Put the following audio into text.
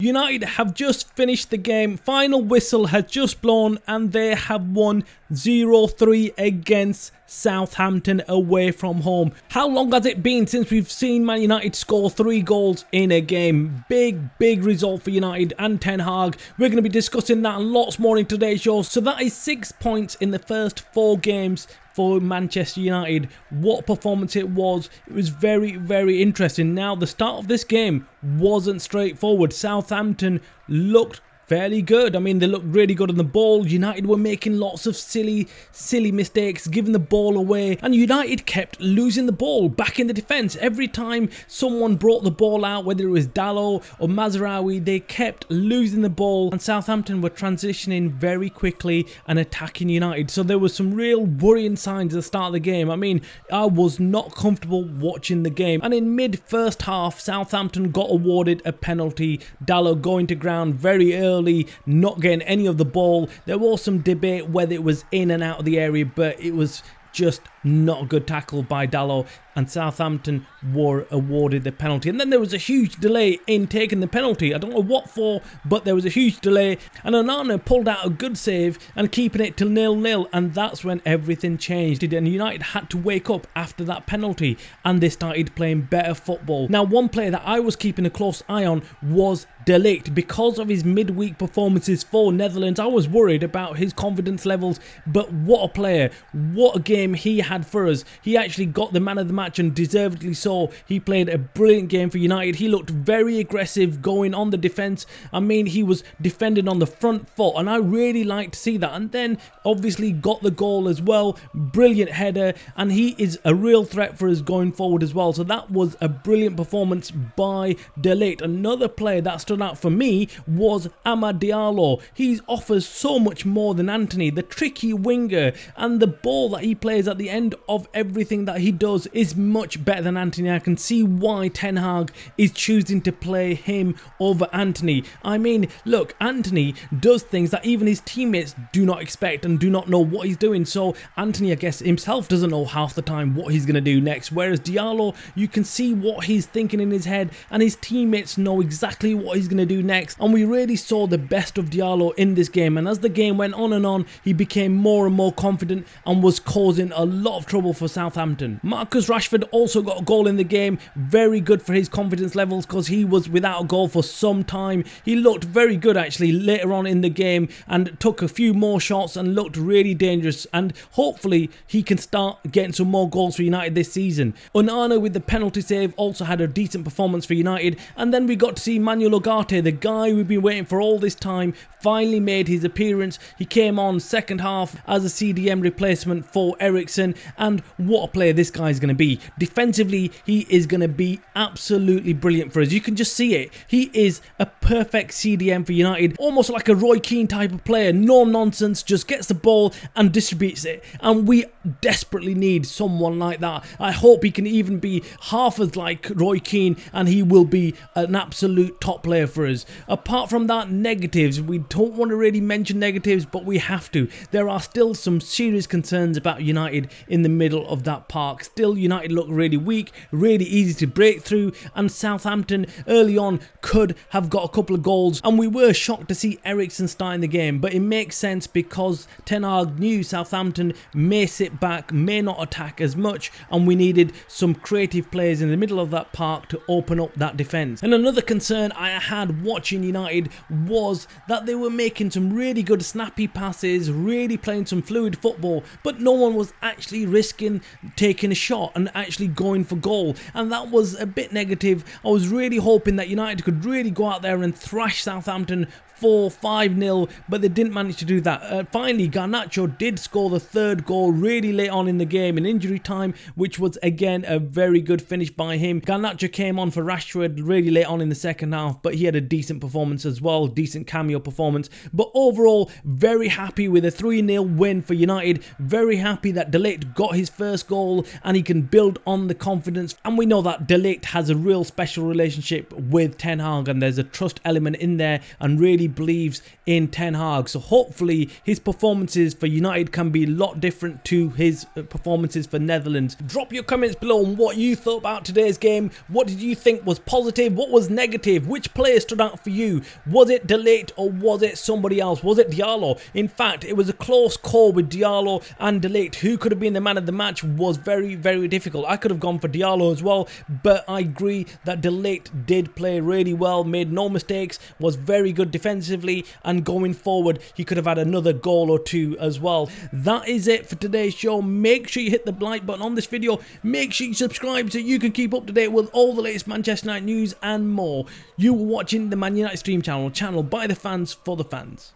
United have just finished the game, final whistle has just blown and they have won 0-3 against Southampton away from home. How long has it been since we've seen Man United score 3 goals in a game? Big result for United and Ten Hag. We're going to be discussing that and lots more in today's show. So that is 6 points in the first 4 games for Manchester United. What performance it was very interesting. Now the start of this game wasn't straightforward. Southampton looked fairly good. I mean, they looked really good on the ball. United were making lots of silly mistakes, giving the ball away, and United kept losing the ball back in the defence. Every time someone brought the ball out, whether it was Dalot or Mazraoui, they kept losing the ball, and Southampton were transitioning very quickly and attacking United. So there was some real worrying signs at the start of the game. I mean, I was not comfortable watching the game, and in mid first half, Southampton got awarded a penalty. Dalot going to ground very early, not getting any of the ball. There was some debate whether it was in and out of the area, but it was just not a good tackle by Dalot, and Southampton were awarded the penalty. And then there was a huge delay in taking the penalty. I don't know what for, but there was a huge delay, and Onana pulled out a good save and keeping it to 0-0, and that's when everything changed. And United had to wake up after that penalty and they started playing better football. Now, one player that I was keeping a close eye on was De Ligt. Because of his midweek performances for Netherlands, I was worried about his confidence levels, but what a player, what a game he had for us. He actually got the man of the match, and deservedly so. He played a brilliant game for United. He looked very aggressive going on the defence. I mean, he was defending on the front foot, and I really liked to see that. And then obviously got the goal as well. Brilliant header, and he is a real threat for us going forward as well. So that was a brilliant performance by De Ligt. Another player that stood out for me was Amad Diallo. He offers so much more than Anthony. The tricky winger and the ball that he plays at the end of everything that he does is much better than Anthony. I can see why Ten Hag is choosing to play him over Anthony. I mean, look, Anthony does things that even his teammates do not expect and do not know what he's doing. So Anthony, I guess, himself doesn't know half the time what he's going to do next. Whereas Diallo, you can see what he's thinking in his head, and his teammates know exactly what he's going to do next. And we really saw the best of Diallo in this game. And as the game went on, he became more and more confident and was causing a lot of trouble for Southampton. Marcus Rashford also got a goal in the game. Very good for his confidence levels, because he was without a goal for some time. He looked very good actually later on in the game and took a few more shots and looked really dangerous, and hopefully he can start getting some more goals for United this season. Onana with the penalty save also had a decent performance for United. And then we got to see Manuel Ugarte, the guy we've been waiting for all this time, finally made his appearance. He came on second half as a CDM replacement for Eriksen, and what a player this guy is going to be. Defensively, he is going to be absolutely brilliant for us. You can just see it. He is a perfect CDM for United, almost like a Roy Keane type of player. No nonsense, just gets the ball and distributes it, and we desperately need someone like that. I hope he can even be half as like Roy Keane, and he will be an absolute top player for us. Apart from that, negatives. We don't want to really mention negatives, but we have to. There are still some serious concerns about United in the middle of that park. Still, United look really weak, really easy to break through, and Southampton early on could have got a couple of goals, and we were shocked to see Eriksen starting the game. But it makes sense because Ten Hag knew Southampton may sit back, may not attack as much, and we needed some creative players in the middle of that park to open up that defence. And another concern I had watching United was that they were making some really good snappy passes, really playing some fluid football, but no one was actually risking taking a shot and actually going for goal, and that was a bit negative. I was really hoping that United could really go out there and thrash Southampton 4-5-0, but they didn't manage to do that. Finally, Garnacho did score the third goal really late on in the game in injury time, which was again a very good finish by him. Garnacho came on for Rashford really late on in the second half, but he had a decent performance as well, decent cameo performance. But overall, very happy with a 3-0 win for United. Very happy that De Ligt got his first goal and he can build build on the confidence. And we know that De Ligt has a real special relationship with Ten Hag, and there's a trust element in there, and really believes in Ten Hag. So hopefully his performances for United can be a lot different to his performances for Netherlands. Drop your comments below on what you thought about today's game. What did you think was positive? What was negative? Which player stood out for you? Was it De Ligt or was it somebody else? Was it Diallo? In fact, it was a close call with Diallo and De Ligt. Who could have been the man of the match was very, very difficult. I could have gone for Diallo as well, but I agree that De Ligt did play really well, made no mistakes, was very good defensively, and going forward he could have had another goal or two as well. That is it for today's show. Make sure you hit the like button on this video. Make sure you subscribe so you can keep up to date with all the latest Manchester United news and more. You were watching the Man United Stream channel by the fans for the fans.